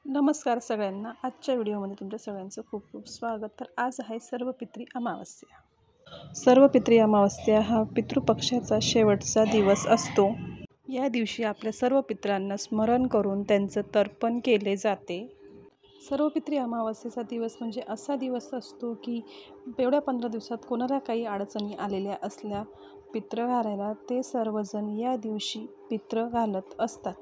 नमस्कार सगळ्यांना. आजच्या व्हिडिओमध्ये तुमच्या सगळ्यांचं खूप खूप स्वागत. तर आज आहे सर्वपित्री अमावस्या. सर्वपित्री अमावस्या हा पितृपक्षाचा शेवटचा दिवस असतो. या दिवशी आपल्या सर्व पितरांना स्मरण करून त्यांचं तर्पण केले जाते. सर्वपित्री अमावस्येचा दिवस म्हणजे असा दिवस असतो की एवढ्या 15 दिवसात कोणाला काही अडचणी आलेल्या असल्या पित्र घालायला ते सर्वजण या दिवशी पित्र घालत असतात.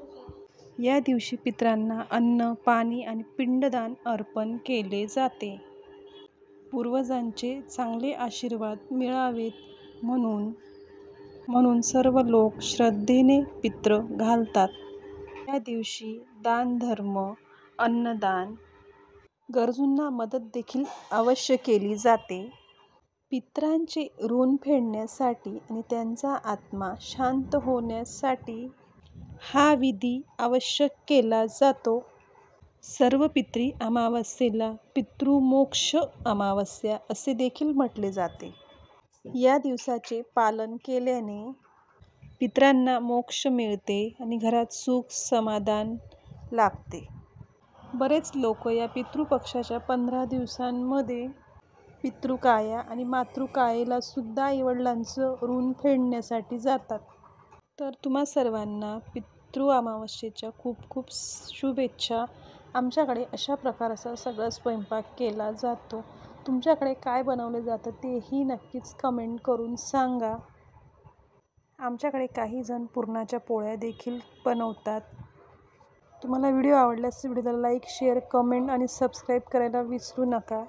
या दिवशी पितरांना अन्न, पाणी आणि पिंडदान अर्पण केले जाते. पूर्वजांचे चांगले आशीर्वाद मिळावेत म्हणून सर्व लोक श्रद्धेने पित्र घालतात. या दिवशी दानधर्म, अन्नदान, गरजूंना मदत देखील अवश्य केली जाते. पितरांचे ऋण फेडण्यासाठी आणि त्यांचा आत्मा शांत होण्यासाठी हा विधी आवश्यक केला जातो. सर्वपित्री अमावस्येला पितृमोक्ष अमावस्या असे देखील म्हटले जाते. या दिवसाचे पालन केल्याने पितरांना मोक्ष मिळते आणि घरात सुख समाधान लाभते. बरेच लोक या पितृपक्षाच्या 15 दिवसांमध्ये पितृकाया आणि मातृकायेला सुद्धा आईवडिलांचं ऋण फेडण्यासाठी जातात. तर तुम्हा सर्वांना पितृ अमावस्येच्या खूप खूप शुभेच्छा. आमच्याकडे अशा प्रकारचा सगळा स्वयंपाक केला जातो. तुमच्याकडे काय बनवले जातं तेही नक्कीच कमेंट करून सांगा. आमच्याकडे काही जण पुरणाच्या पोळ्या देखील बनवतात. तुम्हाला व्हिडिओ आवडल्यास व्हिडिओला लाईक, शेअर, कमेंट आणि सबस्क्राईब करायला विसरू नका.